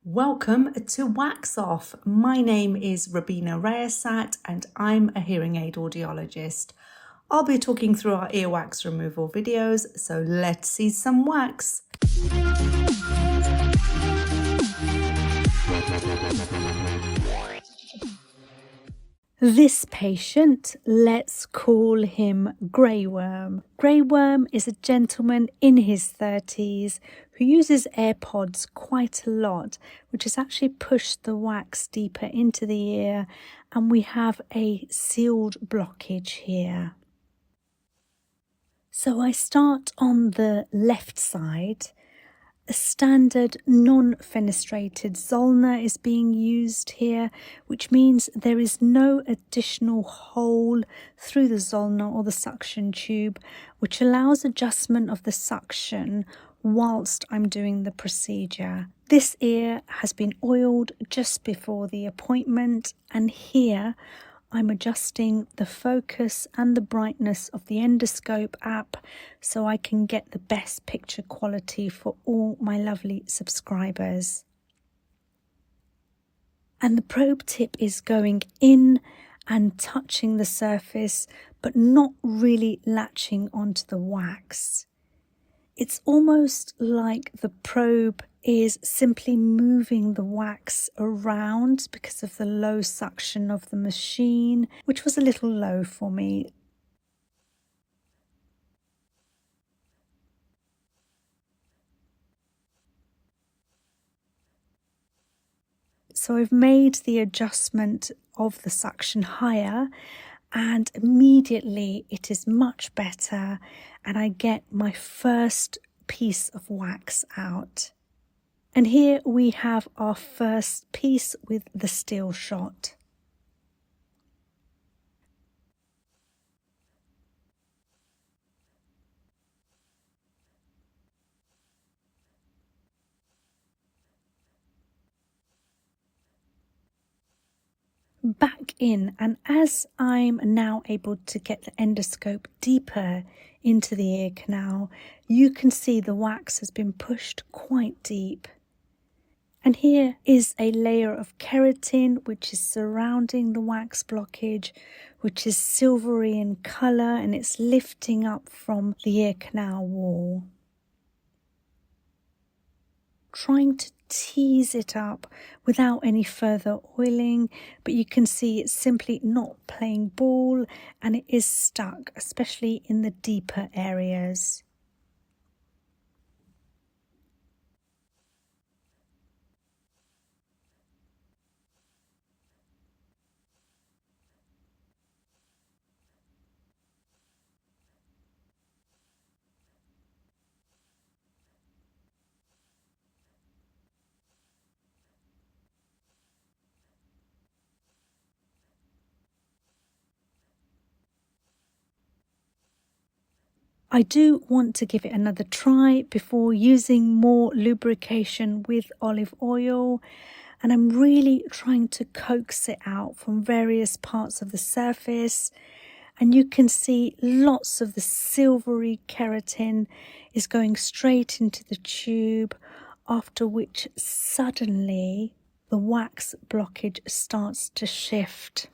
Welcome to Wax Off. My name is Robina Rayasat and I'm a hearing aid audiologist. I'll be talking through our earwax removal videos, so let's see some wax. This patient, let's call him Grey Worm. Grey Worm is a gentleman in his 30s who uses Airpods quite a lot, which has actually pushed the wax deeper into the ear, and we have a sealed blockage here. So I start on the left side. A standard non-fenestrated Zollner is being used here, which means there is no additional hole through the Zollner or the suction tube, which allows adjustment of the suction whilst I'm doing the procedure. This ear has been oiled just before the appointment, and here I'm adjusting the focus and the brightness of the endoscope app so I can get the best picture quality for all my lovely subscribers. And the probe tip is going in and touching the surface, but not really latching onto the wax. It's almost like the probe is simply moving the wax around because of the low suction of the machine, which was a little low for me. So I've made the adjustment of the suction higher, and immediately it is much better, and I get my first piece of wax out. And here we have our first piece with the steel shot. Back in, and as I'm now able to get the endoscope deeper into the ear canal, you can see the wax has been pushed quite deep. And here is a layer of keratin which is surrounding the wax blockage, which is silvery in colour, and it's lifting up from the ear canal wall. Trying to tease it up without any further oiling, but you can see it's simply not playing ball and it is stuck, especially in the deeper areas. I do want to give it another try before using more lubrication with olive oil, and I'm really trying to coax it out from various parts of the surface, and you can see lots of the silvery keratin is going straight into the tube, after which suddenly the wax blockage starts to shift.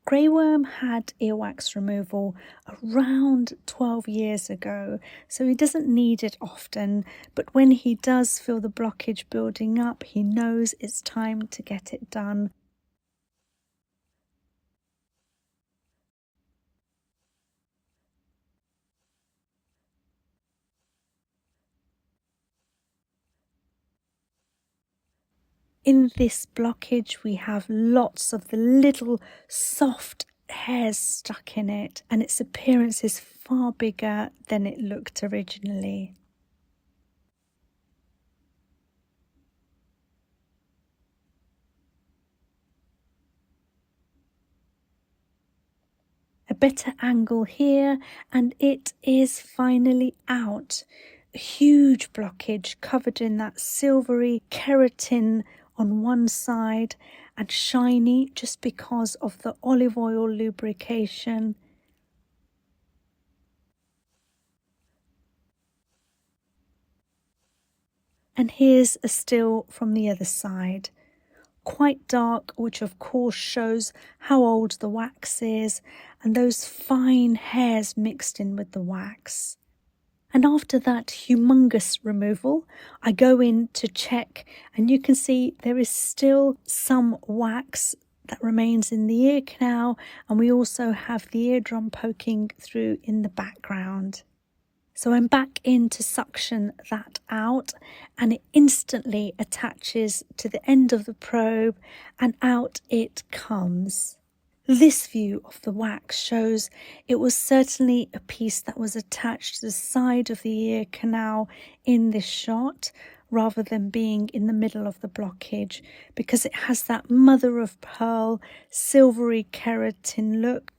Grey Worm had earwax removal around 12 years ago, so he doesn't need it often, but when he does feel the blockage building up, he knows it's time to get it done. In this blockage, we have lots of the little soft hairs stuck in it, and its appearance is far bigger than it looked originally. A better angle here, and it is finally out. A huge blockage covered in that silvery keratin on one side and shiny just because of the olive oil lubrication. And here's a still from the other side. Quite dark, which of course shows how old the wax is, and those fine hairs mixed in with the wax. And after that humongous removal, I go in to check, and you can see there is still some wax that remains in the ear canal, and we also have the eardrum poking through in the background. So I'm back in to suction that out, and it instantly attaches to the end of the probe, and out it comes. This view of the wax shows it was certainly a piece that was attached to the side of the ear canal in this shot, rather than being in the middle of the blockage, because it has that mother of pearl silvery keratin look.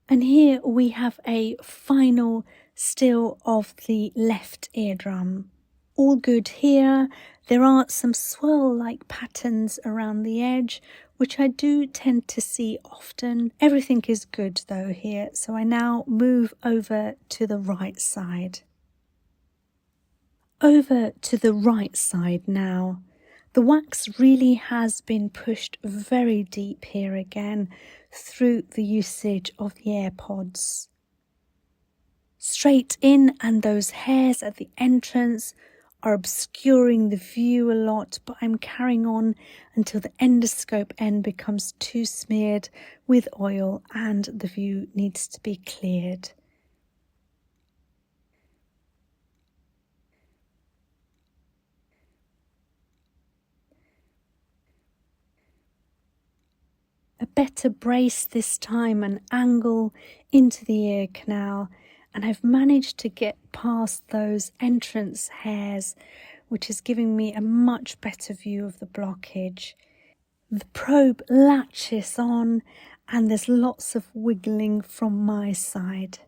And here we have a final still of the left eardrum. All good here. There are some swirl-like patterns around the edge, which I do tend to see often. Everything is good though here, so I now move over to the right side. Over to the right side now. The wax really has been pushed very deep here again through the usage of the Airpods. Straight in, and those hairs at the entrance are obscuring the view a lot, but I'm carrying on until the endoscope end becomes too smeared with oil and the view needs to be cleared. A better brace this time, an angle into the ear canal, and I've managed to get past those entrance hairs, which is giving me a much better view of the blockage. The probe latches on, and there's lots of wiggling from my side.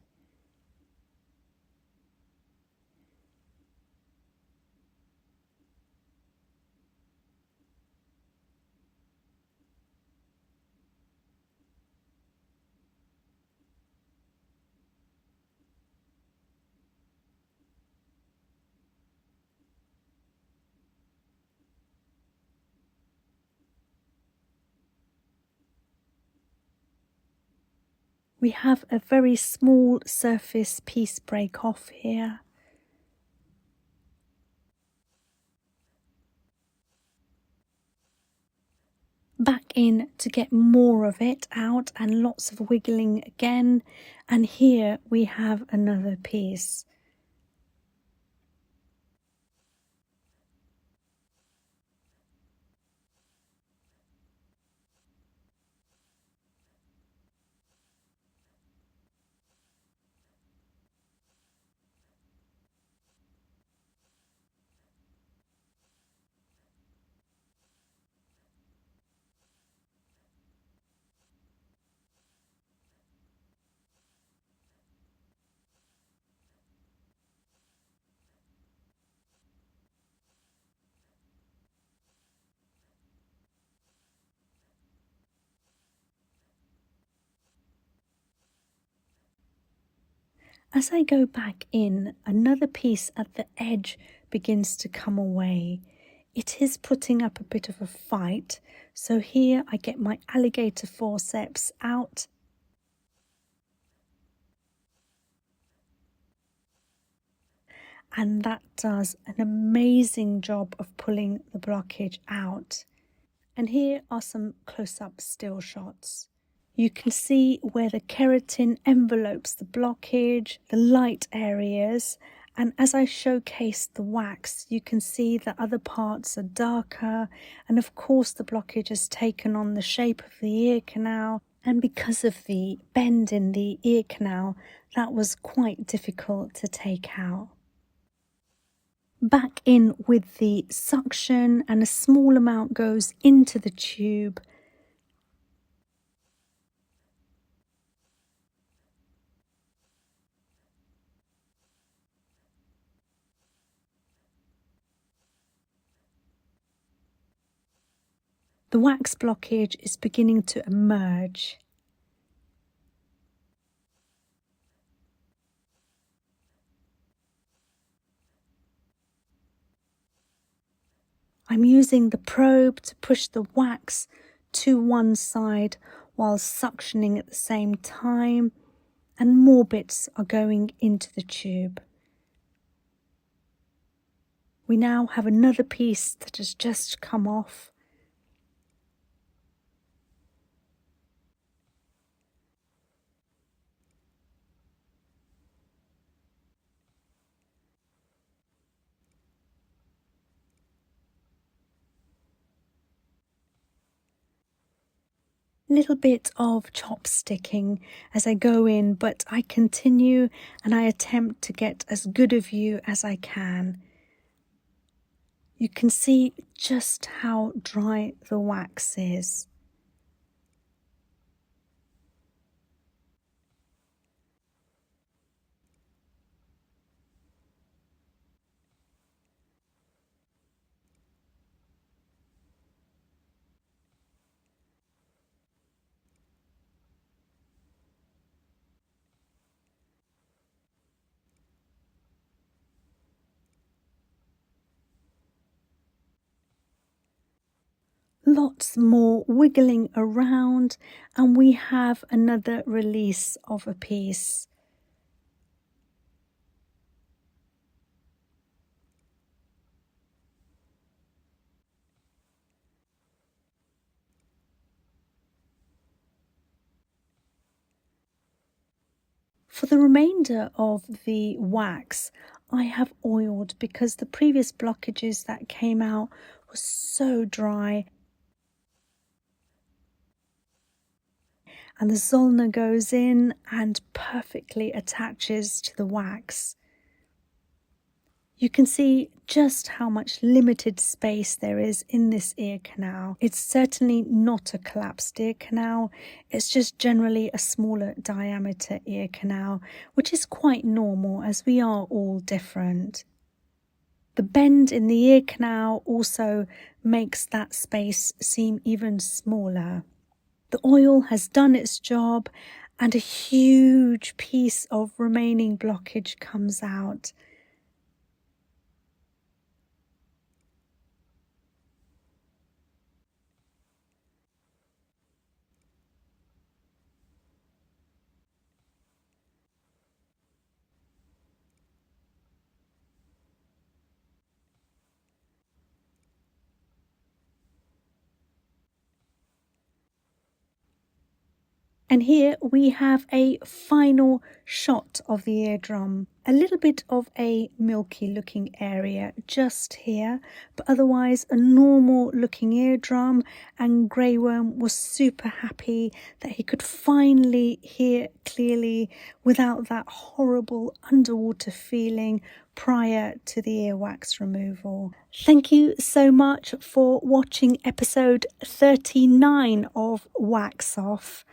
We have a very small surface piece break off here. Back in to get more of it out, and lots of wiggling again, and here we have another piece. As I go back in, another piece at the edge begins to come away. It is putting up a bit of a fight, so here I get my alligator forceps out. And that does an amazing job of pulling the blockage out. And here are some close-up still shots. You can see where the keratin envelopes the blockage, the light areas, and as I showcase the wax, you can see that other parts are darker, and of course the blockage has taken on the shape of the ear canal, and because of the bend in the ear canal, that was quite difficult to take out. Back in with the suction, and a small amount goes into the tube. The wax blockage is beginning to emerge. I'm using the probe to push the wax to one side while suctioning at the same time, and more bits are going into the tube. We now have another piece that has just come off. Little bit of chopsticking as I go in, but I continue and I attempt to get as good a view as I can. You can see just how dry the wax is. Lots more wiggling around, and we have another release of a piece. For the remainder of the wax, I have oiled because the previous blockages that came out were so dry. And the Zollner goes in and perfectly attaches to the wax. You can see just how much limited space there is in this ear canal. It's certainly not a collapsed ear canal, it's just generally a smaller diameter ear canal, which is quite normal as we are all different. The bend in the ear canal also makes that space seem even smaller. The oil has done its job and a huge piece of remaining blockage comes out. And here we have a final shot of the eardrum. A little bit of a milky looking area just here, but otherwise a normal looking eardrum, and Grey Worm was super happy that he could finally hear clearly without that horrible underwater feeling prior to the earwax removal. Thank you so much for watching episode 39 of Wax Off.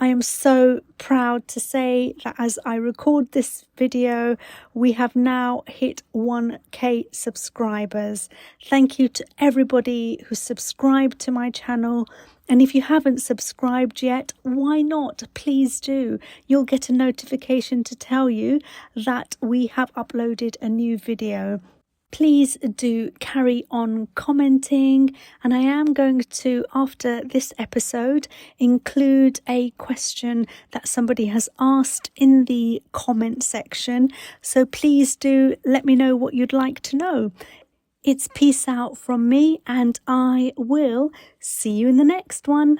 I am so proud to say that as I record this video, we have now hit 1K subscribers. Thank you to everybody who subscribed to my channel. And if you haven't subscribed yet, why not? Please do. You'll get a notification to tell you that we have uploaded a new video. Please do carry on commenting, and I am going to, after this episode, include a question that somebody has asked in the comment section. So please do let me know what you'd like to know. It's peace out from me, and I will see you in the next one.